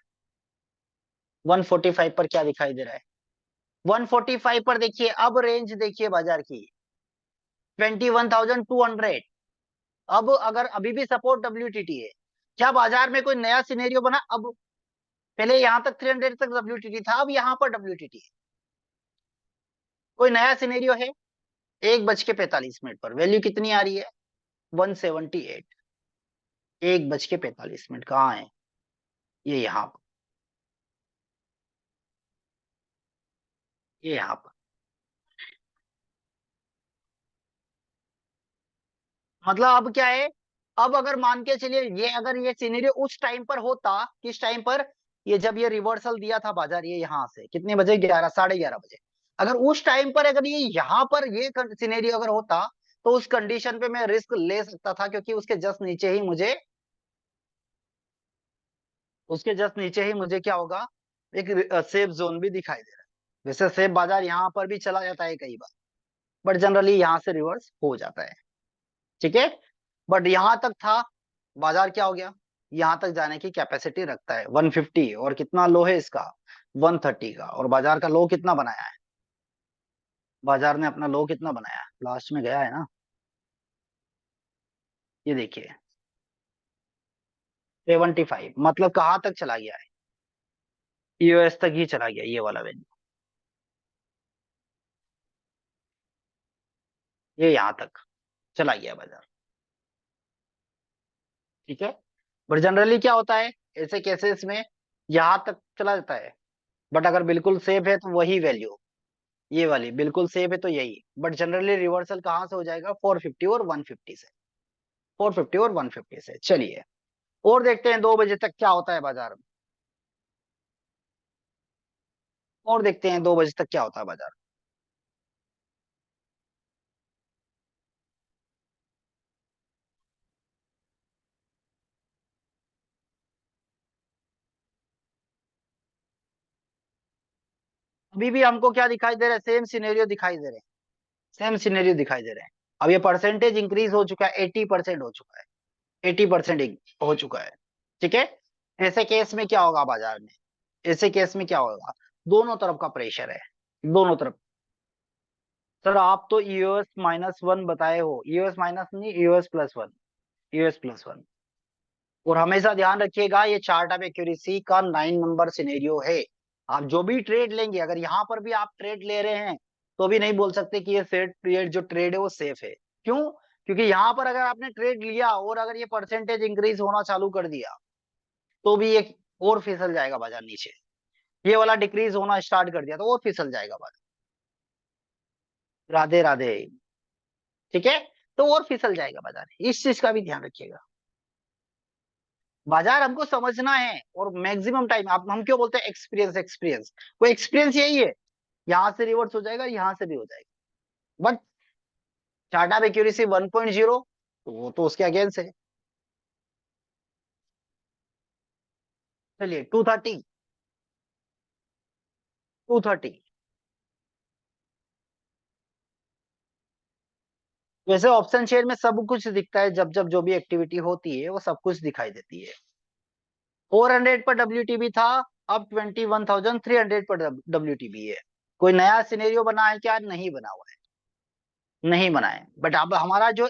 145 पर क्या दिखाई दे रहा है, 145 पर देखिए, अब रेंज देखिए बाजार की, 21,200। अब अगर अभी भी सपोर्ट डब्ल्यूटीटी है, क्या बाजार में कोई नया सिनेरियो बना अब, पहले यहां तक 300 तक डब्ल्यूटीटी था, अब यहां पर डब्ल्यूटीटी है, कोई नया सिनेरियो है। 1 बज के 45 मिनट पर वैल्यू कितनी आ रही है, 178। 1 बज के 45 मिनट कहाँ है, ये यहाँ पर, ये यहाँ पर। मतलब अब क्या है, अब अगर मान के चलिए, ये अगर ये सिनेरियो उस टाइम पर होता, किस टाइम पर, ये जब ये रिवर्सल दिया था बाजार, ये यहाँ से कितने बजे, 11, 11:30 बजे। अगर उस टाइम पर अगर ये यहाँ पर ये सिनेरियो अगर होता, तो उस कंडीशन पे मैं रिस्क ले सकता था, क्योंकि उसके जस्ट नीचे ही मुझे, उसके जस्ट नीचे ही मुझे क्या होगा, एक सेफ जोन भी दिखाई दे रहा है। वैसे सेफ बाजार यहाँ पर भी चला जाता है कई बार, बट जनरली यहाँ से रिवर्स हो जाता है। ठीक है। बट यहां तक था, बाजार क्या हो गया, यहां तक जाने की कैपेसिटी रखता है 150, और कितना लो है इसका, 130 का। और बाजार का लो कितना बनाया है, बाजार ने अपना लो कितना बनाया है, लास्ट में गया है ना, ये देखिए 75। मतलब कहाँ तक चला गया है, यूएस तक ही चला गया ये वाला वैल्यू, ये यहाँ तक चला गया बाजार। ठीक है। बट जनरली क्या होता है ऐसे केसेस में, यहाँ तक चला जाता है, बट अगर बिल्कुल सेफ है तो वही वैल्यू, ये वाली बिल्कुल सेफ है तो यही। बट जनरली रिवर्सल कहाँ से हो जाएगा, 450 और 150 से, 450 और 150 से। चलिए और देखते हैं 2 बजे तक क्या होता है बाजार में, और देखते हैं 2 बजे तक क्या होता है बाजार में। अभी भी हमको क्या दिखाई दे रहा है, सेम सिनेरियो दिखाई दे रहे हैं, सेम सिनेरियो दिखाई दे रहे हैं। अब ये परसेंटेज इंक्रीज हो चुका है, 80% हो चुका है, 80% हो चुका है। ठीक है। ऐसे केस में क्या होगा बाजार में, ऐसे केस में क्या होगा, दोनों तरफ का प्रेशर है, दोनों तरफ। सर आप तो यूएस -1 बताए हो, यूएस माइनस नहीं, यूएस+1, यूएस+1। और हमेशा ध्यान रखिएगा, ये चार्ट ऑफ एक्यूरेसी का 9 नंबर सिनेरियो है। आप जो भी ट्रेड लेंगे, अगर यहाँ पर भी आप ट्रेड ले रहे हैं, तो भी नहीं बोल सकते कि ये सेट, ये जो ट्रेड है वो सेफ है। क्यों, क्योंकि यहाँ पर अगर आपने ट्रेड लिया और अगर ये परसेंटेज इंक्रीज होना चालू कर दिया तो भी ये और फिसल जाएगा बाजार नीचे। ये वाला डिक्रीज होना स्टार्ट कर दिया तो और फिसल जाएगा बाजार। राधे राधे। ठीक है, तो और फिसल जाएगा बाजार, इस चीज का भी ध्यान रखिएगा। बाजार हमको समझना है और मैक्सिमम टाइम आप हम क्यों बोलते हैं एक्सपीरियंस एक्सपीरियंस, वो एक्सपीरियंस यही है। यहाँ से रिवर्स हो जाएगा, यहाँ से भी हो जाएगा, बट चार्ट ऑफ एक्यूरेसी 1.0 तो वो तो उसके अगेंस्ट है। चलिए 230, 230। वैसे ऑप्शन शेयर में सब कुछ दिखता है, जब जब जो भी एक्टिविटी होती है वो सब कुछ दिखाई देती है। 400 पर WTB था, अब 21,300 पर WTB है। कोई नया सिनेरियो बना है क्या? नहीं बना हुआ है, नहीं बना है, बट अब हमारा जो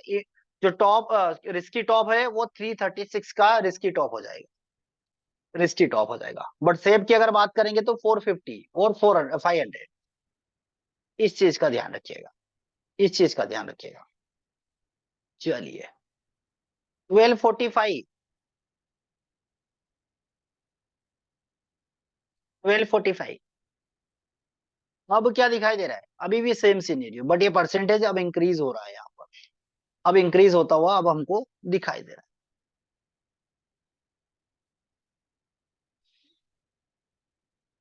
टॉप रिस्की टॉप है वो 336 का रिस्की टॉप हो जाएगा, रिस्की टॉप हो जाएगा। बट सेब की अगर बात करेंगे तो 450 और 500, इस चीज का ध्यान रखिएगा, इस चीज का ध्यान रखिएगा। चलिए 1245, 1245। अब क्या दिखाई दे रहा है? अभी भी सेम सिनेरियो, बट ये परसेंटेज अब इंक्रीज हो रहा है यहाँ पर, अब इंक्रीज होता हुआ अब हमको दिखाई दे रहा है।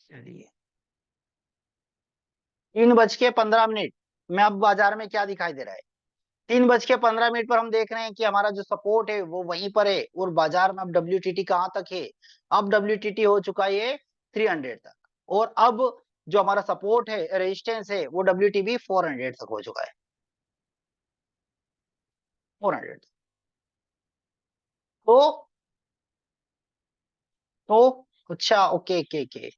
चलिए 3:15 में अब बाजार में क्या दिखाई दे रहा है? 3:15 पर हम देख रहे हैं कि हमारा जो सपोर्ट है वो वहीं पर है, और बाजार में अब WTT कहाँ तक है? अब WTT हो चुका है 300 तक, और अब जो हमारा सपोर्ट है, रेजिस्टेंस है, वो WTB 400 तक हो चुका है, 400। तो तो अच्छा, ओके ओके ओके,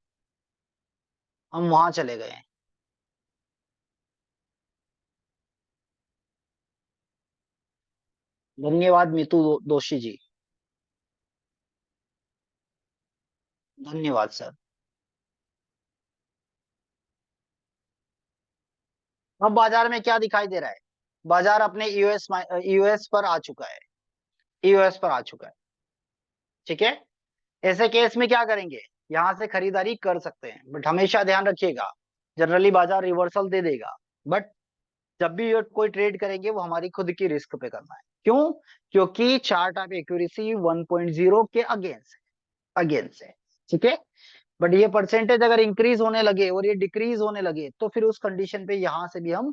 हम वहां चले गए हैं। धन्यवाद मीतू दोषी जी, धन्यवाद सर। अब बाजार में क्या दिखाई दे रहा है? बाजार अपने यूएस पर आ चुका है, यूएस पर आ चुका है। ठीक है, ऐसे केस में क्या करेंगे? यहां से खरीदारी कर सकते हैं, बट हमेशा ध्यान रखिएगा जनरली बाजार रिवर्सल दे देगा, बट जब भी ये कोई ट्रेड करेंगे वो हमारी खुद की रिस्क पे करना है। क्यों? क्योंकि चार्ट ऑफ एक्यूरेसी 1.0 के अगेंस्ट है, अगेंस्ट है। ठीक है, बट ये परसेंटेज अगर इंक्रीज होने लगे और ये डिक्रीज होने लगे तो फिर उस कंडीशन पे यहां से भी हम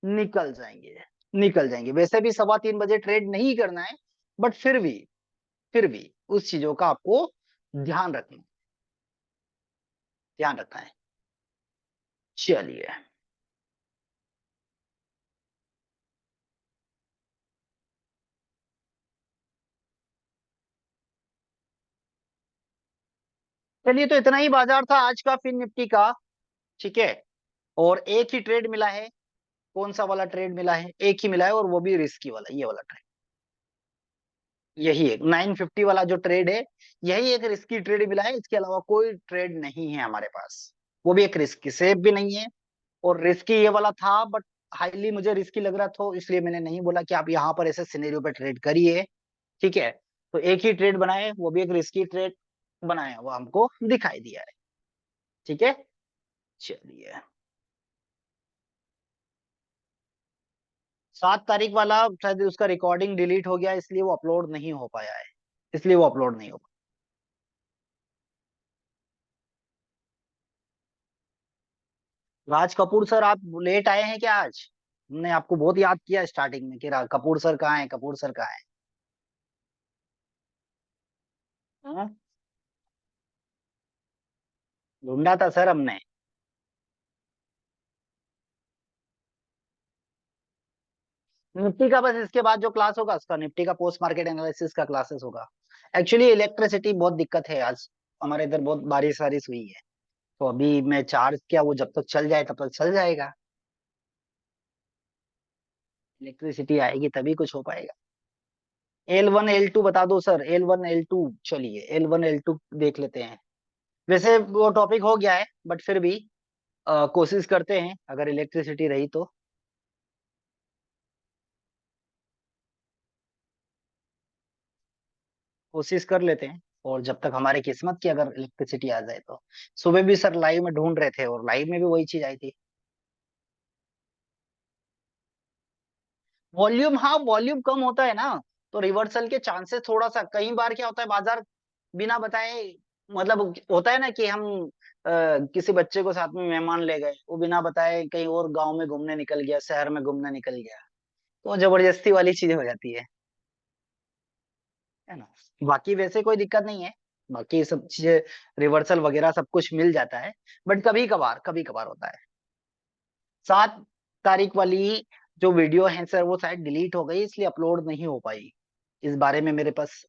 निकल जाएंगे, निकल जाएंगे। वैसे भी 3:15 ट्रेड नहीं करना है, बट फिर भी उस चीजों का आपको ध्यान रखना, ध्यान रखना है। चलिए चलिए, तो इतना ही बाजार था आज का फिन निफ्टी का। ठीक है, और एक ही ट्रेड मिला है। कौन सा वाला ट्रेड मिला है? एक ही मिला है, और वो भी रिस्की वाला, ये वाला ट्रेड। यही एक 950 वाला जो ट्रेड है, यही एक रिस्की ट्रेड मिला है, इसके अलावा कोई ट्रेड नहीं है हमारे पास। वो भी एक रिस्की, सेफ भी नहीं है, और रिस्की ये वाला था, बट हाईली मुझे रिस्की लग रहा था, इसलिए मैंने नहीं बोला कि आप यहाँ पर ऐसे सिनेरियो पे ट्रेड करिए। ठीक है, तो एक ही ट्रेड बनाए, वो भी एक रिस्की ट्रेड बनाया, वो हमको दिखाई दिया है। ठीक है, चलिए 7 तारीख वाला शायद उसका रिकॉर्डिंग डिलीट हो गया, इसलिए वो अपलोड नहीं हो पाया है, इसलिए वो अपलोड नहीं हो पाया। राज कपूर सर, आप लेट आए हैं क्या आज? हमने आपको बहुत याद किया स्टार्टिंग में कि कपूर सर कहाँ हैं, कपूर सर कहाँ हैं। हाँ? ढूंढा था सर हमने। निफ्टी का बस इसके बाद जो क्लास होगा उसका निफ्टी का पोस्ट मार्केट एनालिसिस का क्लासेस होगा। एक्चुअली इलेक्ट्रिसिटी बहुत दिक्कत है आज, हमारे इधर बहुत बारिश वारिश हुई है, तो अभी मैं चार्ज किया, वो जब तक चल जाए तब तक चल जाएगा। इलेक्ट्रिसिटी आएगी तभी कुछ हो पाएगा। L1 L2 बता दो सर, L1 L2। चलिए L1 L2 देख लेते हैं। वैसे वो टॉपिक हो गया है, बट फिर भी कोशिश करते हैं अगर इलेक्ट्रिसिटी रही तो। कोशिश कर लेते हैं, और जब तक हमारी किस्मत की अगर इलेक्ट्रिसिटी आ जाए तो। सुबह भी सर लाइव में ढूंढ रहे थे, और लाइव में भी वही चीज आई थी। वॉल्यूम, हाँ वॉल्यूम कम होता है ना, तो रिवर्सल के चांसेस थोड़ा सा, कई बार क्या होता है बाजार बिना बताए, मतलब होता है ना कि हम किसी बच्चे को साथ में मेहमान ले गए, वो बिना बताए कहीं और गांव में घूमने निकल गया, शहर में घूमने निकल गया, तो जबरदस्ती वाली चीज हो जाती है ना। बाकी वैसे कोई दिक्कत नहीं है, बाकी सब चीजें रिवर्सल वगैरह सब कुछ मिल जाता है। बट कभी कभार होता है। 7 तारीख वाली जो वीडियो है सर, वो शायद डिलीट हो गई, इसलिए अपलोड नहीं हो पाई। इस बारे में मेरे पास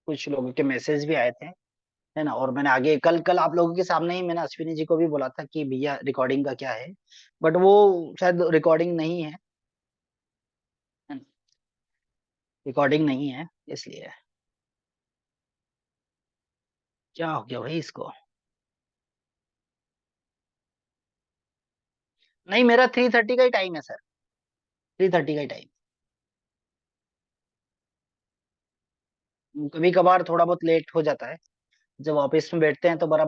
कुछ लोगों के मैसेज भी आए थे, है ना। और मैंने आगे कल कल आप लोगों के सामने ही मैंने अश्विनी जी को भी बोला था कि भैया रिकॉर्डिंग का क्या है, बट वो शायद रिकॉर्डिंग नहीं है, रिकॉर्डिंग नहीं है इसलिए। क्या हो गया भाई इसको? नहीं, मेरा 3:30 का ही टाइम है सर, 3:30 का ही टाइम। कभी कभार थोड़ा बहुत लेट हो जाता है, जब ऑफिस में बैठते हैं तो बड़ा।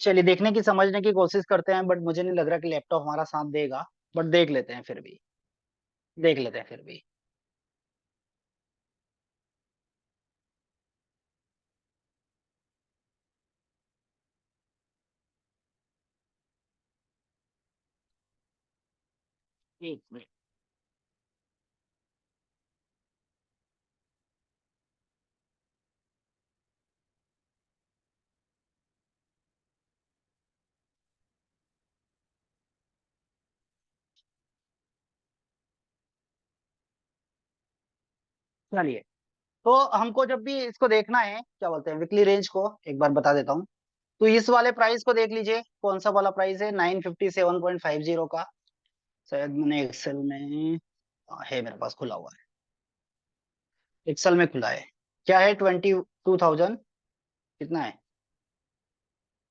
चलिए, देखने की समझने की कोशिश करते हैं, बट मुझे नहीं लग रहा कि लैपटॉप हमारा साथ देगा। बट देख लेते हैं फिर भी, देख लेते हैं फिर भी। एक मिनट। चलिए, तो हमको जब भी इसको देखना है, क्या बोलते हैं, वीकली रेंज को एक बार बता देता हूँ। तो इस वाले प्राइस को देख लीजिए, कौन सा वाला प्राइस है, 957.50 का। शायद मैंने एक्सेल में, है मेरे पास खुला हुआ है, एक्सेल में खुला है। क्या है, 22,000, कितना है,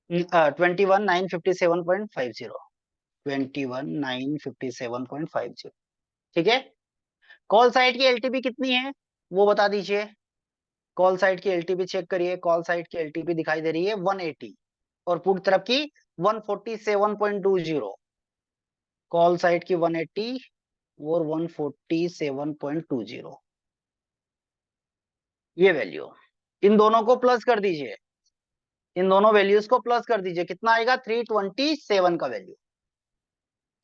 21,957.50, 21,957.50। ठीक है। कॉल साइड की एलटीपी कितनी है, वो बता दीजिए। कॉल साइड की एलटीपी चेक करिए, कॉल साइड की एलटीपी दिखाई दे रही है 180, और पुट तरफ की 147.20। कॉल साइड की 180 और 147.20, ये वैल्यू, इन दोनों को प्लस कर दीजिए, इन दोनों वैल्यूज को प्लस कर दीजिए, कितना आएगा, 327 का वैल्यू,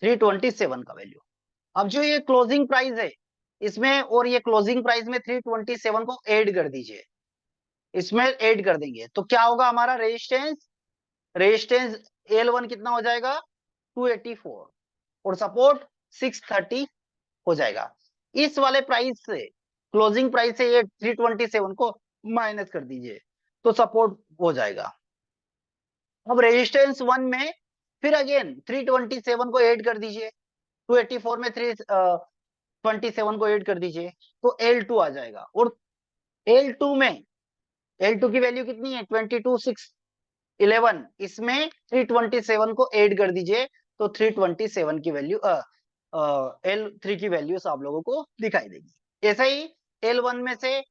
327 का वैल्यू। अब जो ये क्लोजिंग प्राइस है इसमें, और ये क्लोजिंग प्राइस में 327 को ऐड कर दीजिए, इसमें ऐड कर देंगे तो क्या होगा हमारा रेजिस्टेंस, रेजिस्टेंस L1 कितना हो जाएगा, 284, और सपोर्ट 630 हो जाएगा। इस वाले प्राइस से, क्लोजिंग प्राइस से ये 327 को माइनस कर दीजिए, तो सपोर्ट हो जाएगा। अब रेजिस्टेंस 1 में फिर अगेन 327 को ऐड कर दीजिए, 284 में 327 को ऐड कर दीजिए, तो L2 आ जाएगा। और L2 में, L2 की वैल्यू कितनी है, 22,611, इसमें 327 को ऐड कर दीजिए, तो 327 की वैल्यू, L3 की वैल्यू आप लोगों को दिखाई देगी। ऐसा ही L1 में से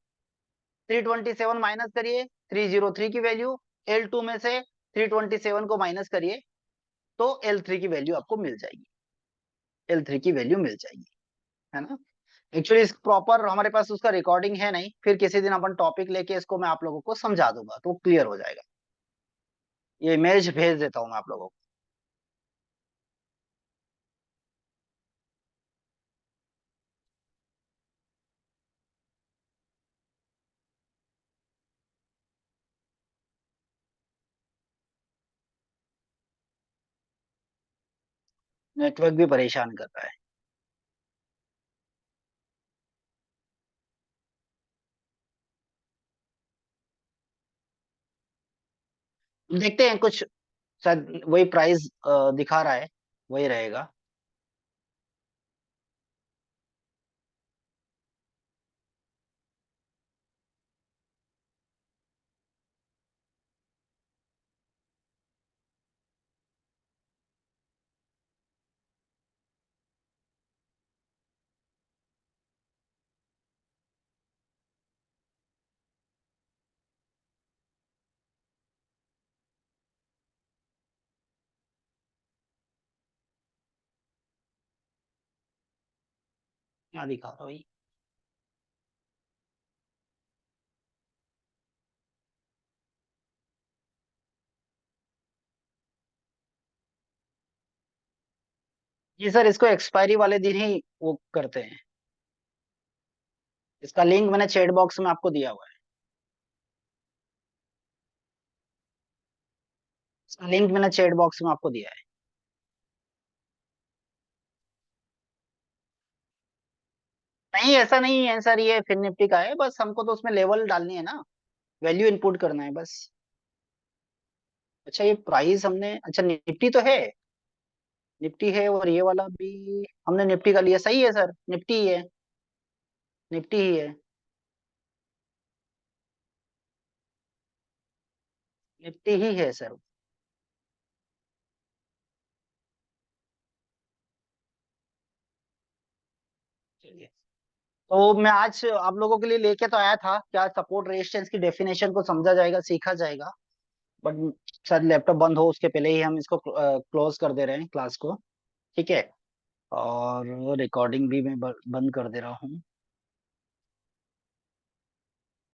327 माइनस करिए, 303 की वैल्यू, L2 में से 327 को माइनस करिए, तो L3 की वैल्यू आपको मिल जाएगी, L3 की वैल्यू मिल जाएगी, है ना। एक्चुअली इस प्रॉपर हमारे पास उसका रिकॉर्डिंग है नहीं, फिर किसी दिन अपन टॉपिक लेके इसको मैं आप लोगों को समझा दूंगा तो क्लियर हो जाएगा। ये इमेज भेज देता हूँ मैं आप लोगों को। नेटवर्क भी परेशान कर रहा है, देखते हैं कुछ, शायद वही प्राइस दिखा रहा है, वही रहेगा। क्या दिखा रहा है भाई? जी सर, इसको एक्सपायरी वाले दिन ही वो करते हैं। इसका लिंक मैंने चैट बॉक्स में आपको दिया हुआ है। इसका लिंक मैंने चैट बॉक्स में आपको दिया है। नहीं, ऐसा नहीं है सर, ये फिन निफ्टी का है, बस हमको तो उसमें लेवल डालनी है ना, वैल्यू इनपुट करना है बस। अच्छा, ये प्राइस हमने, अच्छा निफ्टी तो है, निफ्टी है, और ये वाला भी हमने निफ्टी का लिया, सही है सर, निफ्टी ही है, निफ्टी ही है, निफ्टी ही है सर। चलिए, तो मैं आज आप लोगों के लिए लेके तो आया था, क्या सपोर्ट रेजिस्टेंस की डेफिनेशन को समझा जाएगा, सीखा जाएगा, बट शायद लैपटॉप बंद हो उसके पहले ही हम इसको क्लोज कर दे रहे हैं क्लास को। ठीक है, और रिकॉर्डिंग भी मैं बंद कर दे रहा हूँ।